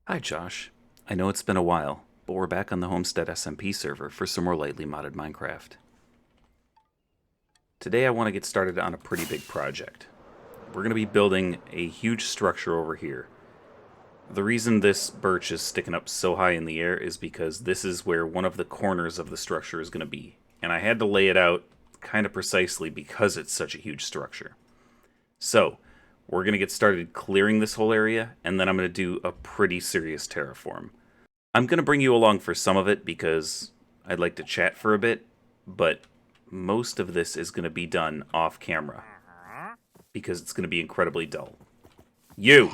Hi, Josh. I know it's been a while, but we're back on the Homestead SMP server for some more lightly modded Minecraft. Today I want to get started on a pretty big project. We're going to be building a huge structure over here. The reason this birch is sticking up so high in the air is because this is where one of the corners of the structure is going to be. And I had to lay it out kind of precisely because it's such a huge structure. So, we're going to get started clearing this whole area, and then I'm going to do a pretty serious terraform. I'm going to bring you along for some of it because I'd like to chat for a bit, but most of this is going to be done off camera because it's going to be incredibly dull. You!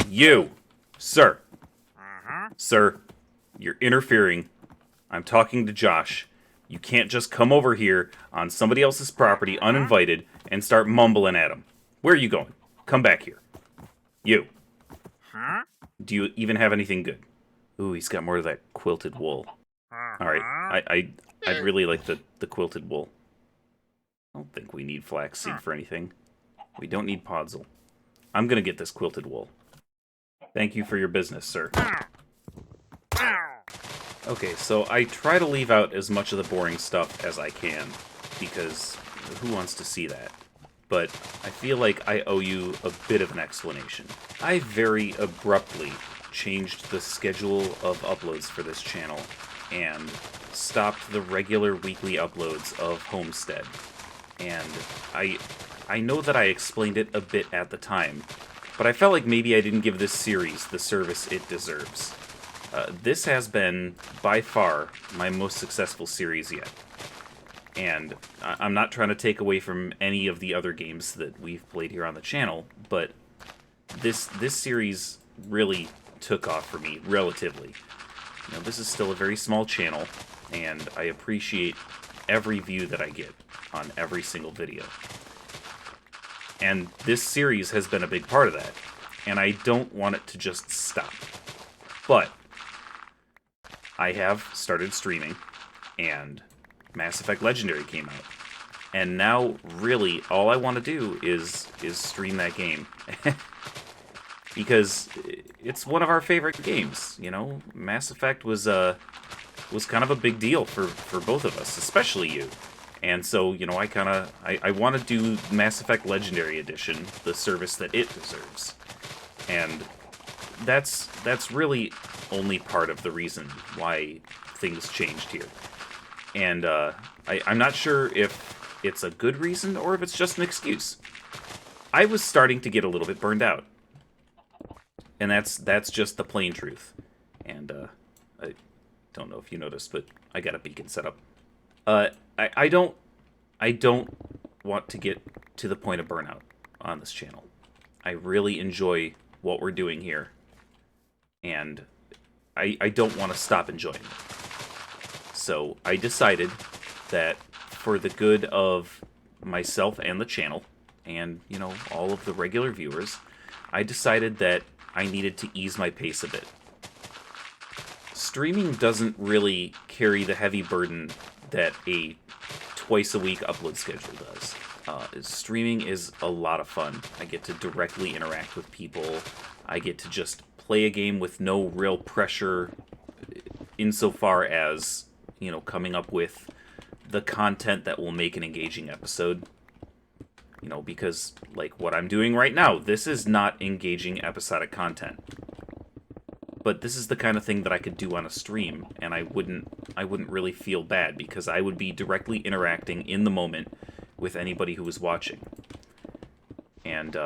You! Sir! Sir, you're interfering. I'm talking to Josh. You can't just come over here on somebody else's property uninvited and start mumbling at him. Where are you going? Come back here. You. Do you even have anything good? Ooh, he's got more of that quilted wool. Alright, I'd really like the quilted wool. I don't think we need flaxseed for anything. We don't need podzol. I'm gonna get this quilted wool. Thank you for your business, sir. Okay, so I try to leave out as much of the boring stuff as I can, because who wants to see that? But I feel like I owe you a bit of an explanation. I very abruptly changed the schedule of uploads for this channel and stopped the regular weekly uploads of Homestead. And I know that I explained it a bit at the time, but I felt like maybe I didn't give this series the service it deserves. This has been, by far, my most successful series yet. And I'm not trying to take away from any of the other games that we've played here on the channel, but this series really took off for me, relatively. You know, this is still a very small channel, and I appreciate every view that I get on every single video. And this series has been a big part of that, and I don't want it to just stop. But I have started streaming, and Mass Effect Legendary came out. And now, really, all I want to do is stream that game. Because it's one of our favorite games, you know? Mass Effect was kind of a big deal for both of us, especially you. And so, you know, I want to do Mass Effect Legendary Edition, the service that it deserves. And that's really only part of the reason why things changed here. And I'm not sure if it's a good reason or if it's just an excuse. I was starting to get a little bit burned out. And that's just the plain truth. And I don't know if you noticed, but I got a beacon set up. I don't want to get to the point of burnout on this channel. I really enjoy what we're doing here. And I don't want to stop enjoying it. So I decided that for the good of myself and the channel, and, you know, all of the regular viewers, I decided that I needed to ease my pace a bit. Streaming doesn't really carry the heavy burden that a twice-a-week upload schedule does. Streaming is a lot of fun. I get to directly interact with people. I get to just play a game with no real pressure insofar as, you know, coming up with the content that will make an engaging episode. You know, because, like, what I'm doing right now, this is not engaging episodic content. But this is the kind of thing that I could do on a stream, and I wouldn't really feel bad, because I would be directly interacting in the moment with anybody who was watching. And,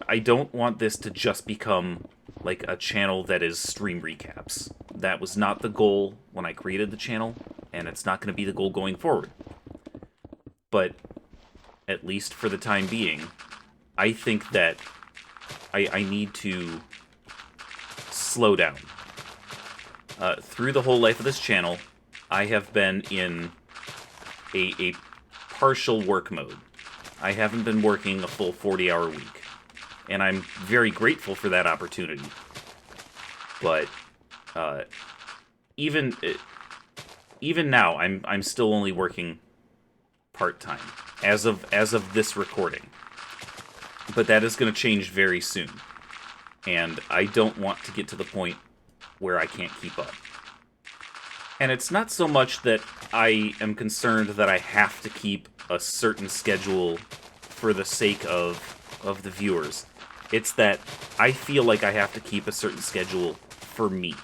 I don't want this to just become, like, a channel that is stream recaps. That was not the goal when I created the channel, and it's not going to be the goal going forward. But at least for the time being, I think that I need to slow down. Through the whole life of this channel, I have been in a partial work mode. I haven't been working a full 40-hour week, and I'm very grateful for that opportunity. But even now, I'm still only working part-time as of this recording. But that is going to change very soon. and I don't want to get to the point where I can't keep up. And it's not so much that I am concerned that I have to keep a certain schedule for the sake of the viewers. It's that I feel like I have to keep a certain schedule for me.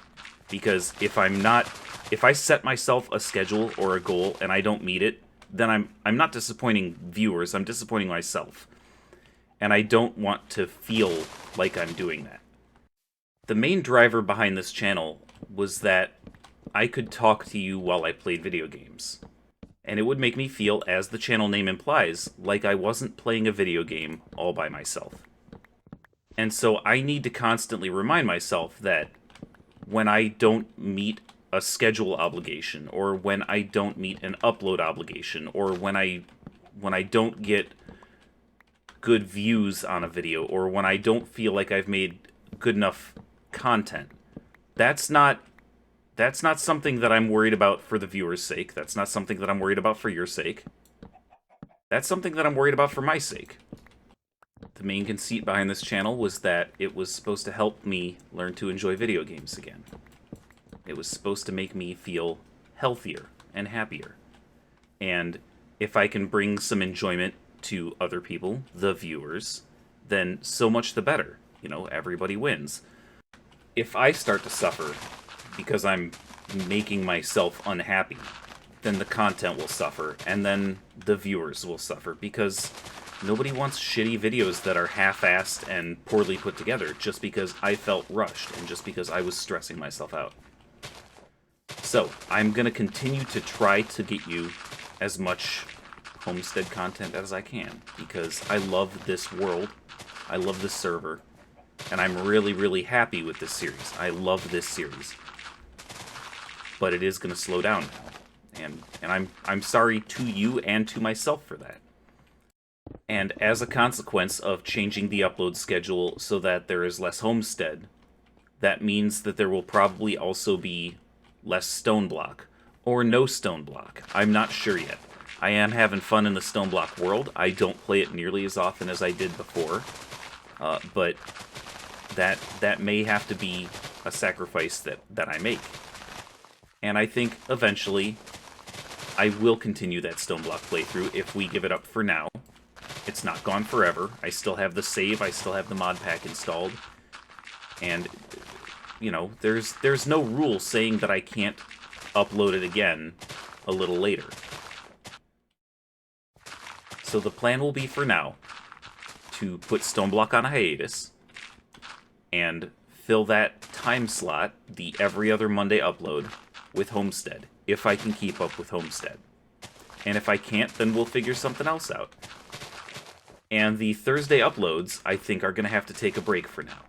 Because if I set myself a schedule or a goal and I don't meet it, then I'm not disappointing viewers, I'm disappointing myself. And I don't want to feel like I'm doing that. The main driver behind this channel was that I could talk to you while I played video games. And it would make me feel, as the channel name implies, like I wasn't playing a video game all by myself. And so I need to constantly remind myself that when I don't meet a schedule obligation, or when I don't meet an upload obligation, or when I don't get good views on a video, or when I don't feel like I've made good enough content, that's not something that I'm worried about for the viewer's sake. That's not something that I'm worried about for your sake. That's something that I'm worried about for my sake. The main conceit behind this channel was that it was supposed to help me learn to enjoy video games again. It was supposed to make me feel healthier and happier. And if I can bring some enjoyment to other people, the viewers, then so much the better. You know, everybody wins. If I start to suffer because I'm making myself unhappy, then the content will suffer, and then the viewers will suffer, because nobody wants shitty videos that are half-assed and poorly put together just because I felt rushed and just because I was stressing myself out. So, I'm going to continue to try to get you as much Homestead content as I can, because I love this world, I love this server, and I'm really, really happy with this series. I love this series. But it is going to slow down now. And I'm sorry to you and to myself for that. And as a consequence of changing the upload schedule so that there is less Homestead, that means that there will probably also be less Stone Block, or no Stone Block. I'm not sure yet. I am having fun in the Stone Block world. I don't play it nearly as often as I did before, but that may have to be a sacrifice that I make. And I think eventually I will continue that Stone Block playthrough if we give it up for now. It's not gone forever. I still have the save, I still have the mod pack installed. And, you know, there's no rule saying that I can't upload it again a little later. So the plan will be for now to put Stone Block on a hiatus and fill that time slot, the every other Monday upload, with Homestead, if I can keep up with Homestead. And if I can't, then we'll figure something else out. And the Thursday uploads, I think, are going to have to take a break for now.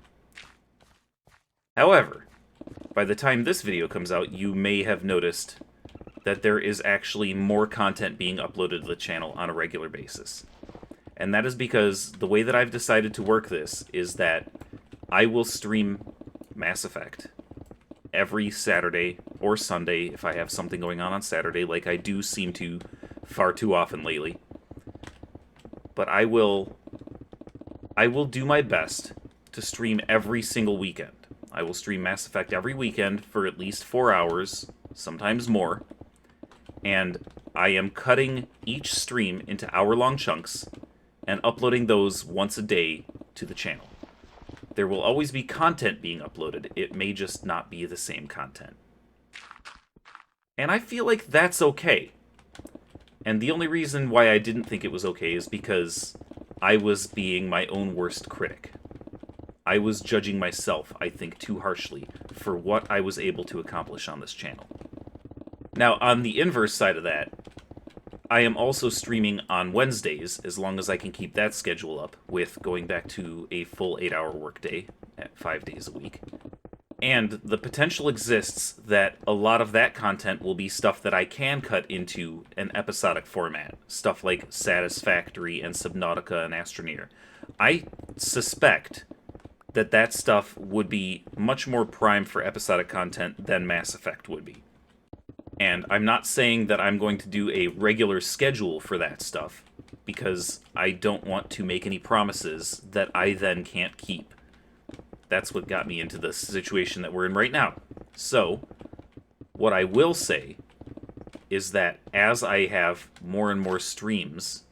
However, by the time this video comes out, you may have noticed that there is actually more content being uploaded to the channel on a regular basis. And that is because the way that I've decided to work this is that I will stream Mass Effect every Saturday or Sunday if I have something going on Saturday, like I do seem to far too often lately. But I will do my best to stream every single weekend. I will stream Mass Effect every weekend for at least 4 hours, sometimes more. And I am cutting each stream into hour-long chunks and uploading those once a day to the channel. There will always be content being uploaded. It may just not be the same content. And I feel like that's okay. And the only reason why I didn't think it was okay is because I was being my own worst critic. I was judging myself, I think, too harshly for what I was able to accomplish on this channel. Now, on the inverse side of that, I am also streaming on Wednesdays, as long as I can keep that schedule up, with going back to a full 8-hour workday at 5 days a week. And the potential exists that a lot of that content will be stuff that I can cut into an episodic format. Stuff like Satisfactory and Subnautica and Astroneer. I suspect that that stuff would be much more prime for episodic content than Mass Effect would be. And I'm not saying that I'm going to do a regular schedule for that stuff, because I don't want to make any promises that I then can't keep. that's what got me into the situation that we're in right now. So, what I will say is that as I have more and more streams,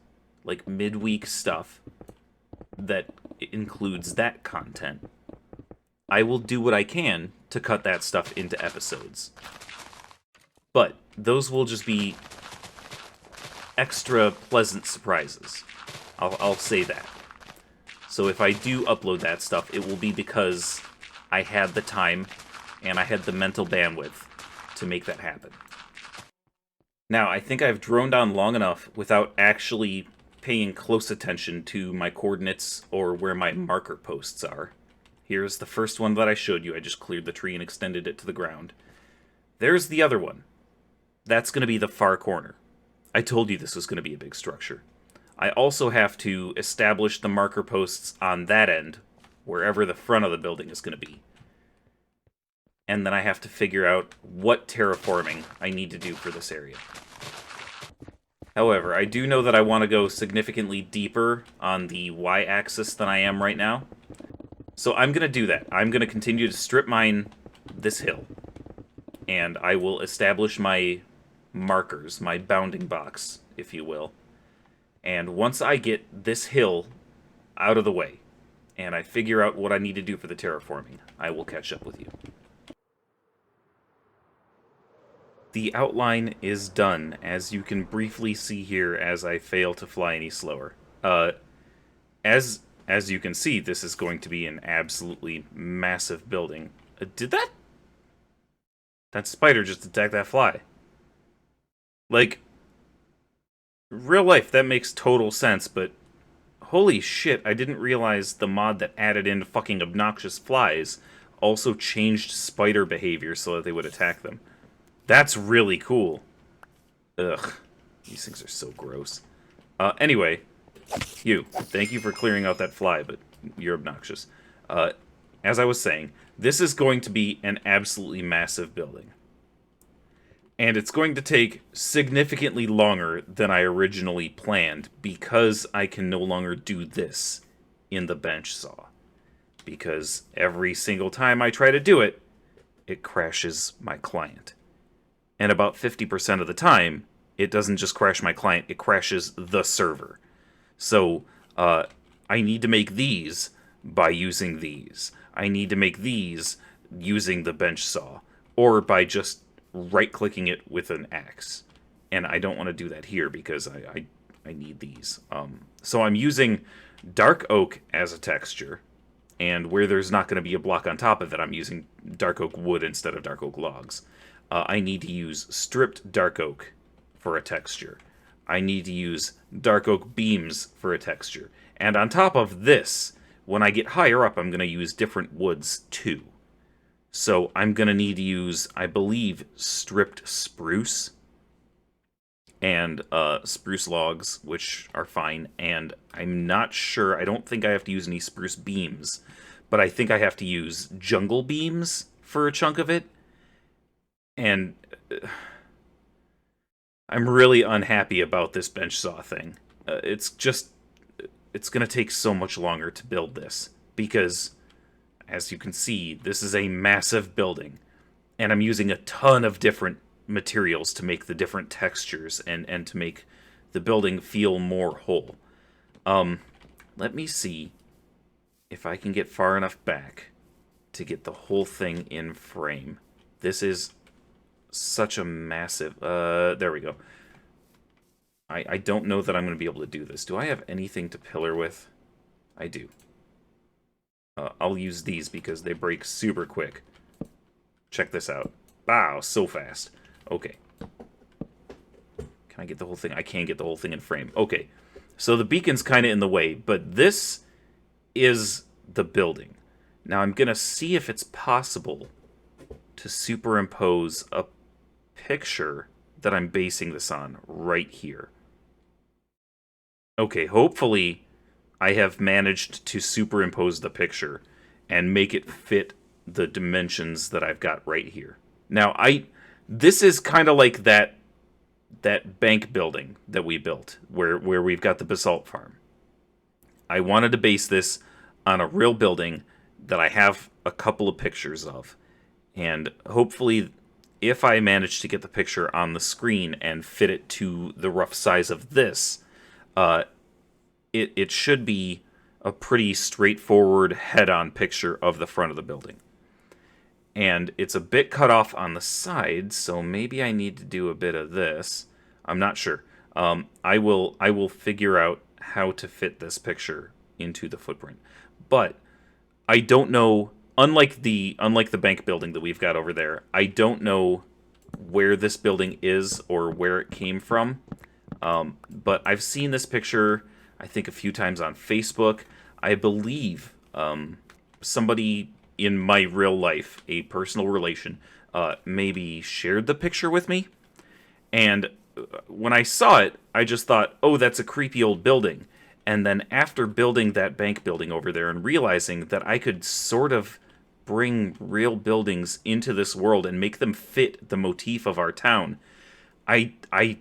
like midweek stuff that includes that content, I will do what I can to cut that stuff into episodes. But those will just be extra pleasant surprises. I'll say that. So if I do upload that stuff, it will be because I had the time and I had the mental bandwidth to make that happen. Now, I think I've droned on long enough without actually paying close attention to my coordinates or where my marker posts are. Here's the first one that I showed you. I just cleared the tree and extended it to the ground. There's the other one. That's going to be the far corner. I told you this was going to be a big structure. I also have to establish the marker posts on that end, wherever the front of the building is going to be. And then I have to figure out what terraforming I need to do for this area. However, I do know that I want to go significantly deeper on the y-axis than I am right now. So I'm going to do that. I'm going to continue to strip mine this hill. And I will establish my markers, my bounding box, if you will. And once I get this hill out of the way, and I figure out what I need to do for the terraforming, I will catch up with you. The outline is done, as you can briefly see here as I fail to fly any slower. As you can see, this is going to be an absolutely massive building. Did that spider just attack that fly? Like, real life, that makes total sense, but holy shit, I didn't realize the mod that added in fucking obnoxious flies also changed spider behavior so that they would attack them. That's really cool. Ugh. These things are so gross. Anyway, thank you for clearing out that fly, but you're obnoxious. As I was saying, this is going to be an absolutely massive building. And it's going to take significantly longer than I originally planned because I can no longer do this in the bench saw. Because every single time I try to do it, it crashes my client. And about 50% of the time, it doesn't just crash my client, it crashes the server. So, I need to make these by using these. I need to make these using the bench saw, or by just right-clicking it with an axe. And I don't want to do that here because I need these. So I'm using dark oak as a texture, and where there's not going to be a block on top of it, I'm using dark oak wood instead of dark oak logs. I need to use stripped dark oak for a texture. I need to use dark oak beams for a texture. And on top of this, when I get higher up, I'm going to use different woods too. So I'm going to need to use, I believe, stripped spruce and spruce logs, which are fine. And I'm not sure, I don't think I have to use any spruce beams, but I think I have to use jungle beams for a chunk of it. And I'm really unhappy about this bench saw thing. It's going to take so much longer to build this because, as you can see, this is a massive building, and I'm using a ton of different materials to make the different textures and to make the building feel more whole. Let me see if I can get far enough back to get the whole thing in frame. This is such a massive... there we go. I don't know that I'm going to be able to do this. Do I have anything to pillar with? I do. I'll use these because they break super quick. Check this out. Wow, so fast. Okay. Can I get the whole thing? I can't get the whole thing in frame. Okay. So the beacon's kind of in the way, but this is the building. Now I'm going to see if it's possible to superimpose a picture that I'm basing this on right here. Okay, hopefully I have managed to superimpose the picture and make it fit the dimensions that I've got right here. Now, this is kind of like that bank building that we built, where we've got the basalt farm. I wanted to base this on a real building that I have a couple of pictures of. And hopefully, if I manage to get the picture on the screen and fit it to the rough size of this, uh, it should be a pretty straightforward head-on picture of the front of the building. And it's a bit cut off on the sides, so maybe I need to do a bit of this. I'm not sure. I will figure out how to fit this picture into the footprint. But I don't know. Unlike the bank building that we've got over there, I don't know where this building is or where it came from. But I've seen this picture, I think, a few times on Facebook. I believe somebody in my real life, a personal relation, maybe shared the picture with me. And when I saw it, I just thought, oh, that's a creepy old building. And then after building that bank building over there and realizing that I could sort of bring real buildings into this world and make them fit the motif of our town, I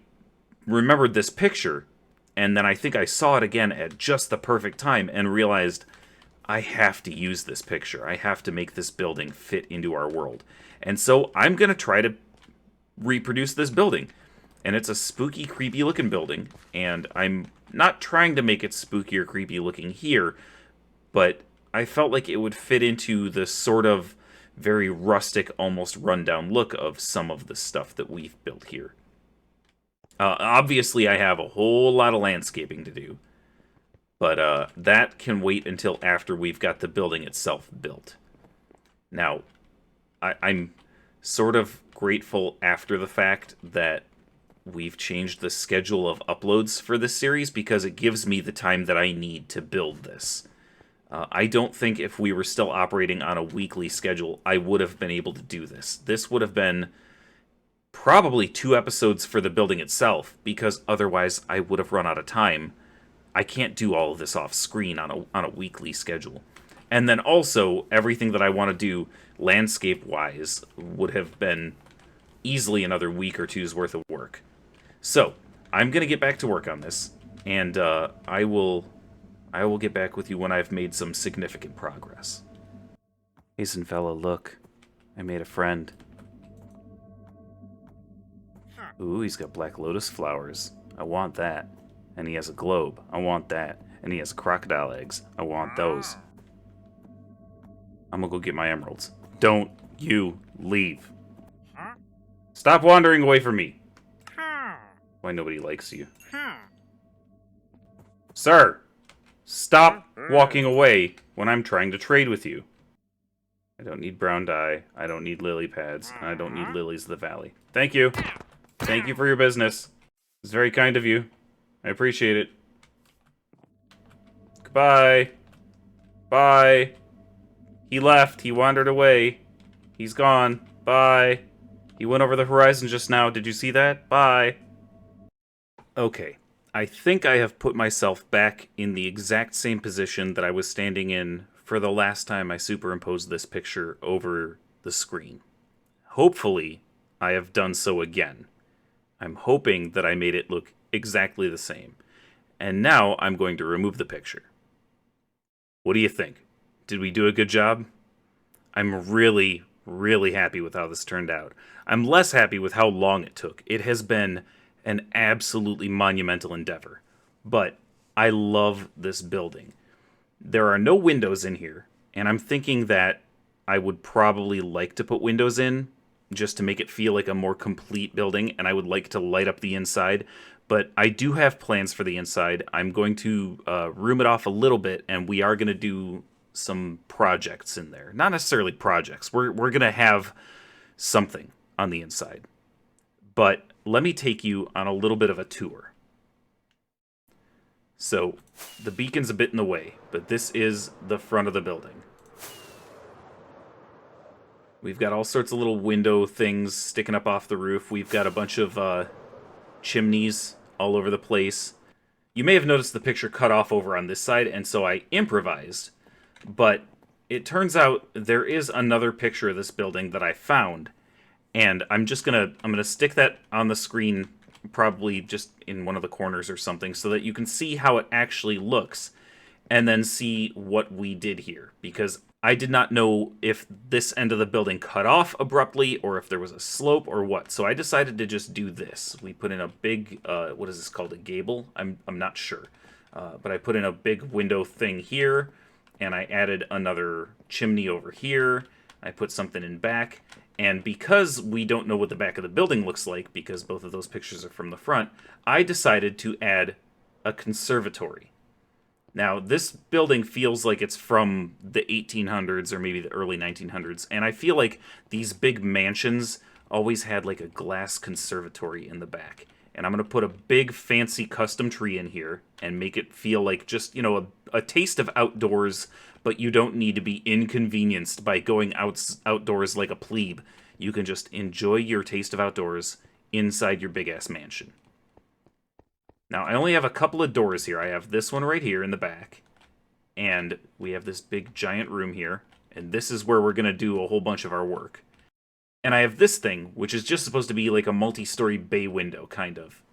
remembered this picture, and then I think I saw it again at just the perfect time and realized I have to use this picture. I have to make this building fit into our world. And so I'm going to try to reproduce this building. And it's a spooky, creepy looking building, and I'm not trying to make it spooky or creepy looking here, but I felt like it would fit into the sort of very rustic, almost rundown look of some of the stuff that we've built here. Obviously, I have a whole lot of landscaping to do, but that can wait until after we've got the building itself built. Now, I'm sort of grateful after the fact that we've changed the schedule of uploads for this series because it gives me the time that I need to build this. I don't think if we were still operating on a weekly schedule, I would have been able to do this. This would have been probably 2 episodes for the building itself, because otherwise I would have run out of time. I can't do all of this off screen on a weekly schedule. And then also, everything that I want to do landscape-wise would have been easily another week or two's worth of work. So, I'm going to get back to work on this, and I will get back with you when I've made some significant progress. Hasten fella, look. I made a friend. Ooh, he's got black lotus flowers. I want that. And he has a globe. I want that. And he has crocodile eggs. I want those. I'm gonna go get my emeralds. Don't you leave. Stop wandering away from me. Why nobody likes you. Sir! Stop walking away when I'm trying to trade with you. I don't need brown dye. I don't need lily pads. And I don't need lilies of the valley. Thank you. Thank you for your business. It's very kind of you. I appreciate it. Goodbye. Bye. He left. He wandered away. He's gone. Bye. He went over the horizon just now. Did you see that? Bye. Okay. I think I have put myself back in the exact same position that I was standing in for the last time I superimposed this picture over the screen. Hopefully, I have done so again. I'm hoping that I made it look exactly the same. And now I'm going to remove the picture. What do you think? Did we do a good job? I'm really, really happy with how this turned out. I'm less happy with how long it took. It has been an absolutely monumental endeavor. But I love this building. There are no windows in here, and I'm thinking that I would probably like to put windows in just to make it feel like a more complete building, and I would like to light up the inside. But I do have plans for the inside. I'm going to room it off a little bit, and we are going to do some projects in there. Not necessarily projects. We're going to have something on the inside. But let me take you on a little bit of a tour. So, the beacon's a bit in the way, but this is the front of the building. We've got all sorts of little window things sticking up off the roof. We've got a bunch of chimneys all over the place. You may have noticed the picture cut off over on this side, and so I improvised. But it turns out there is another picture of this building that I found, and I'm gonna stick that on the screen, probably just in one of the corners or something, so that you can see how it actually looks, and then see what we did here. Because I did not know if this end of the building cut off abruptly or if there was a slope or what. So I decided to just do this. We put in a big, what is this called, a gable? I'm not sure. But I put in a big window thing here, and I added another chimney over here. I put something in back. And because we don't know what the back of the building looks like, because both of those pictures are from the front, I decided to add a conservatory. Now, this building feels like it's from the 1800s or maybe the early 1900s, and I feel like these big mansions always had like a glass conservatory in the back. And I'm going to put a big fancy custom tree in here and make it feel like just, a taste of outdoors, but you don't need to be inconvenienced by going outdoors like a plebe. You can just enjoy your taste of outdoors inside your big-ass mansion. Now, I only have a couple of doors here. I have this one right here in the back, and we have this big giant room here, and this is where we're going to do a whole bunch of our work. And I have this thing, which is just supposed to be like a multi-story bay window, kind of.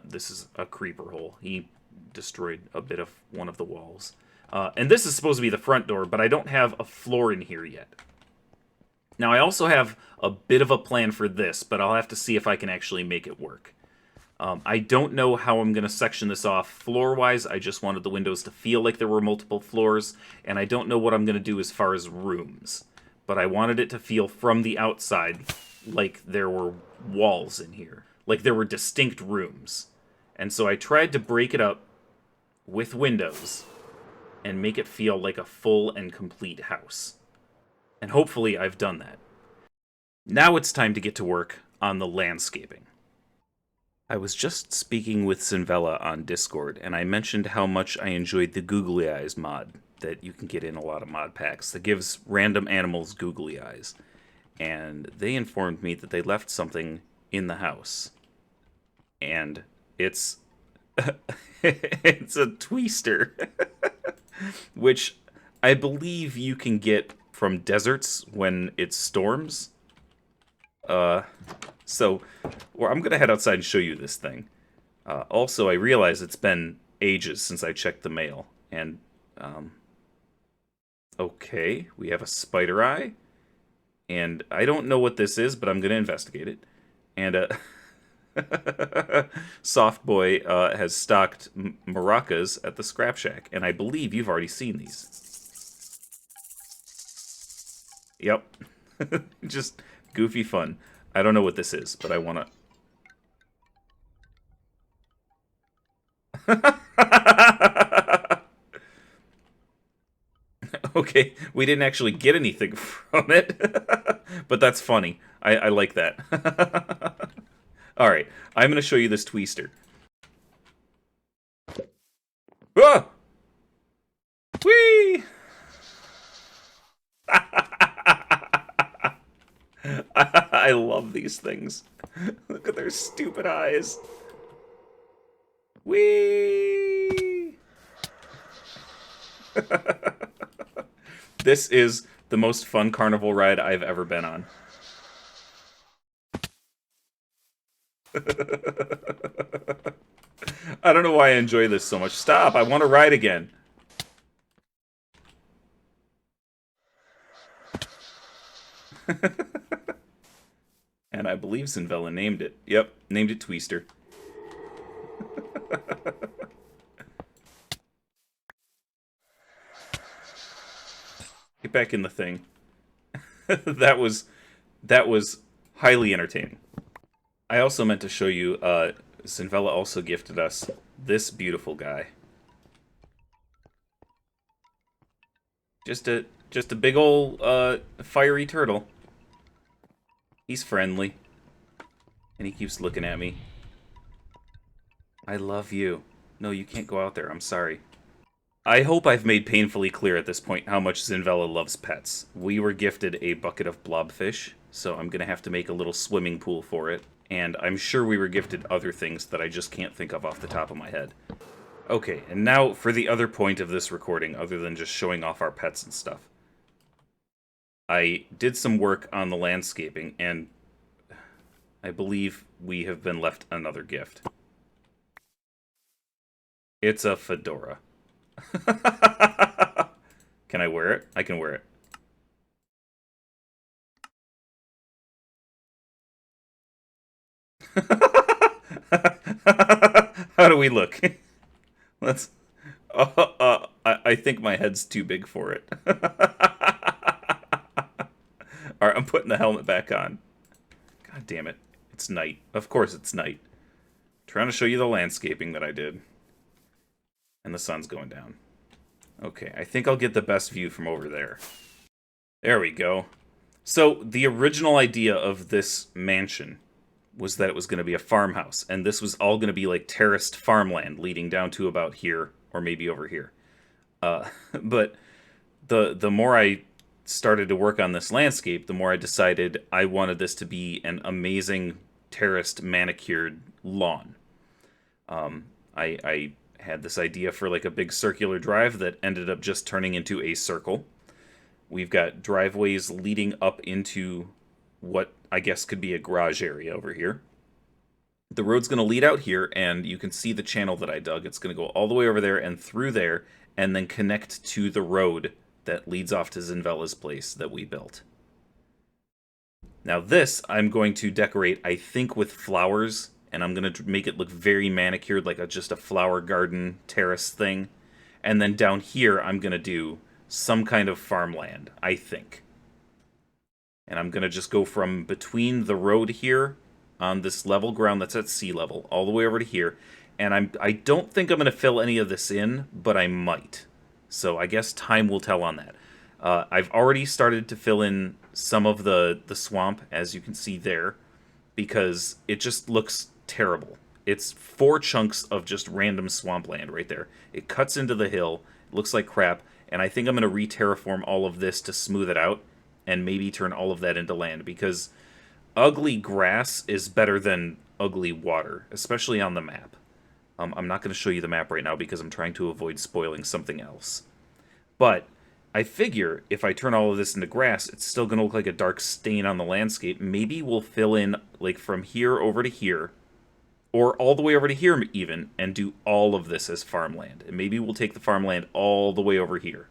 This is a creeper hole. He destroyed a bit of one of the walls. And this is supposed to be the front door, but I don't have a floor in here yet. Now, I also have a bit of a plan for this, but I'll have to see if I can actually make it work. I don't know how I'm going to section this off floor-wise. I just wanted the windows to feel like there were multiple floors, and I don't know what I'm going to do as far as rooms. But I wanted it to feel from the outside like there were walls in here, like there were distinct rooms. And so I tried to break it up with windows and make it feel like a full and complete house. And hopefully I've done that. Now it's time to get to work on the landscaping. I was just speaking with Sinvella on Discord, and I mentioned how much I enjoyed the Googly Eyes mod that you can get in a lot of mod packs that gives random animals googly eyes. And they informed me that they left something in the house. And it's it's a twister, which I believe you can get from deserts when it storms. So I'm going to head outside and show you this thing. Also, I realize it's been ages since I checked the mail. And, okay, we have a spider eye. And I don't know what this is, but I'm going to investigate it. And, Soft Boy has stocked maracas at the Scrap Shack. And I believe you've already seen these. Yep. Just goofy fun. I don't know what this is, but I want to... Okay, we didn't actually get anything from it, but that's funny. I like that. Alright, I'm going to show you this twister. Ah! Whee! I love these things. Look at their stupid eyes. Whee! This is the most fun carnival ride I've ever been on. I don't know why I enjoy this so much. Stop! I want to ride again. And I believe Sinvella named it. Yep, named it Twister. Get back in the thing. that was highly entertaining. I also meant to show you, Sinvella also gifted us this beautiful guy. Just a big ol' fiery turtle. He's friendly. And he keeps looking at me. I love you. No, you can't go out there. I'm sorry. I hope I've made painfully clear at this point how much Sinvella loves pets. We were gifted a bucket of blobfish, so I'm gonna have to make a little swimming pool for it. And I'm sure we were gifted other things that I just can't think of off the top of my head. Okay, and now for the other point of this recording, other than just showing off our pets and stuff. I did some work on the landscaping, and I believe we have been left another gift. It's a fedora. Can I wear it? I can wear it. How do we look? Let's. I think my head's too big for it. All right, I'm putting the helmet back on. God damn it! It's night. Of course, it's night. Trying to show you the landscaping that I did, and the sun's going down. Okay, I think I'll get the best view from over there. There we go. So the original idea of this mansion was that it was going to be a farmhouse, and this was all going to be like terraced farmland leading down to about here, or maybe over here. But the more I started to work on this landscape, the more I decided I wanted this to be an amazing terraced manicured lawn. I had this idea for like a big circular drive that ended up just turning into a circle. We've got driveways leading up into what I guess could be a garage area over here. The road's going to lead out here, and you can see the channel that I dug. It's going to go all the way over there and through there, and then connect to the road that leads off to Zinvella's place that we built. Now this, I'm going to decorate, I think, with flowers, and I'm going to make it look very manicured, like just a flower garden terrace thing. And then down here, I'm going to do some kind of farmland, I think. And I'm going to just go from between the road here on this level ground that's at sea level all the way over to here. And I don't think I'm going to fill any of this in, but I might. So I guess time will tell on that. I've already started to fill in some of the swamp, as you can see there, because it just looks terrible. It's 4 chunks of just random swampland right there. It cuts into the hill, it looks like crap, and I think I'm going to re-terraform all of this to smooth it out, and maybe turn all of that into land, because ugly grass is better than ugly water, especially on the map. I'm not going to show you the map right now because I'm trying to avoid spoiling something else. But I figure if I turn all of this into grass, it's still going to look like a dark stain on the landscape. Maybe we'll fill in like from here over to here, or all the way over to here even, and do all of this as farmland. And maybe we'll take the farmland all the way over here.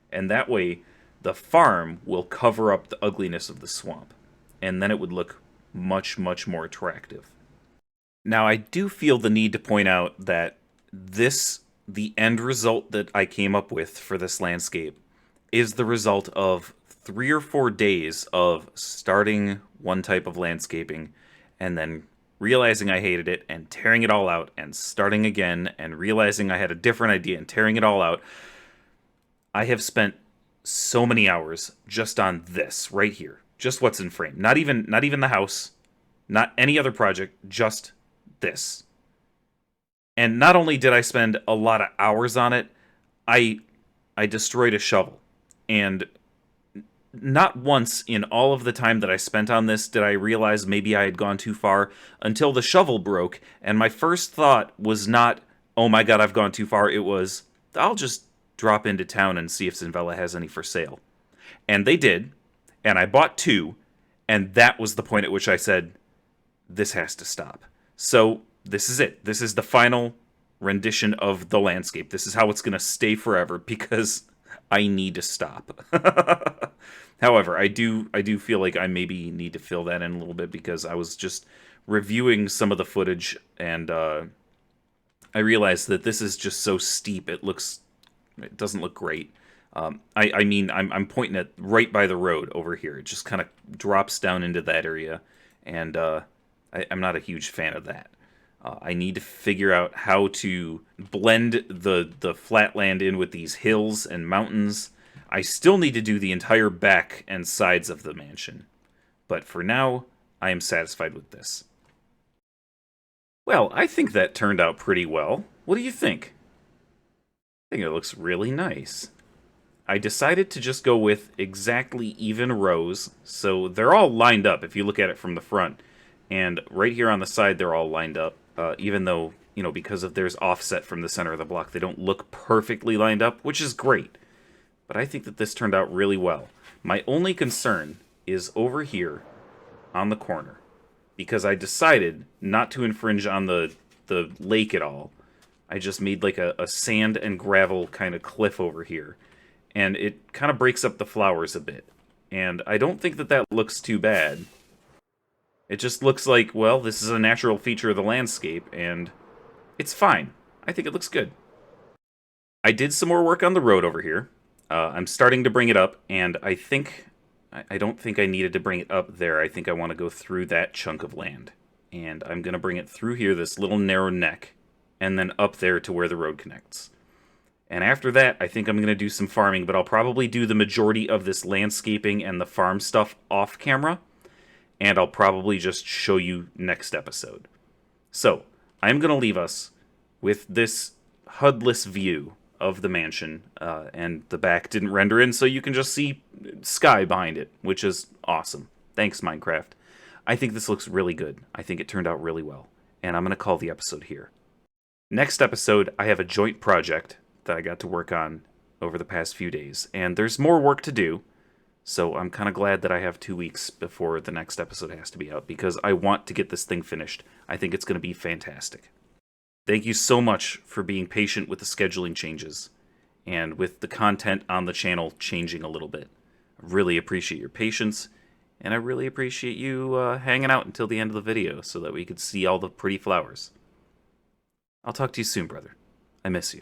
And that way, the farm will cover up the ugliness of the swamp. And then it would look much, much more attractive. Now, I do feel the need to point out that the end result that I came up with for this landscape, is the result of 3 or 4 days of starting one type of landscaping, and then realizing I hated it, and tearing it all out, and starting again, and realizing I had a different idea, and tearing it all out. I have spent so many hours just on this, right here. Just what's in frame. Not even the house, not any other project, just this. And not only did I spend a lot of hours on it, I destroyed a shovel. And not once in all of the time that I spent on this did I realize maybe I had gone too far until the shovel broke, and my first thought was not, oh my god, I've gone too far. It was, I'll just drop into town and see if Zinvella has any for sale. And they did, and I bought 2, and that was the point at which I said, this has to stop. So this is it. This is the final rendition of the landscape. This is how it's going to stay forever, because I need to stop. However, I do feel like I maybe need to fill that in a little bit, because I was just reviewing some of the footage, and I realized that this is just so steep. It doesn't look great. I mean, I'm pointing at right by the road over here. It just kind of drops down into that area, and I'm not a huge fan of that. I need to figure out how to blend the flat land in with these hills and mountains. I still need to do the entire back and sides of the mansion. But for now, I am satisfied with this. Well, I think that turned out pretty well. What do you think? I think it looks really nice. I decided to just go with exactly even rows, so they're all lined up if you look at it from the front. And right here on the side, they're all lined up. Even though, because there's offset from the center of the block, they don't look perfectly lined up, which is great. But I think that this turned out really well. My only concern is over here on the corner, because I decided not to infringe on the lake at all. I just made like a sand and gravel kind of cliff over here, and it kind of breaks up the flowers a bit. And I don't think that looks too bad. It just looks like, well, this is a natural feature of the landscape, and it's fine. I think it looks good. I did some more work on the road over here. I'm starting to bring it up, and I think... I don't think I needed to bring it up there. I think I want to go through that chunk of land. And I'm going to bring it through here, this little narrow neck, and then up there to where the road connects. And after that, I think I'm going to do some farming, but I'll probably do the majority of this landscaping and the farm stuff off camera, and I'll probably just show you next episode. So, I'm going to leave us with this HUD-less view of the mansion, and the back didn't render in, so you can just see sky behind it, which is awesome. Thanks, Minecraft. I think this looks really good. I think it turned out really well, and I'm going to call the episode here. Next episode, I have a joint project that I got to work on over the past few days, and there's more work to do, so I'm kind of glad that I have 2 weeks before the next episode has to be out, because I want to get this thing finished. I think it's going to be fantastic. Thank you so much for being patient with the scheduling changes, and with the content on the channel changing a little bit. I really appreciate your patience, and I really appreciate you hanging out until the end of the video so that we could see all the pretty flowers. I'll talk to you soon, brother. I miss you.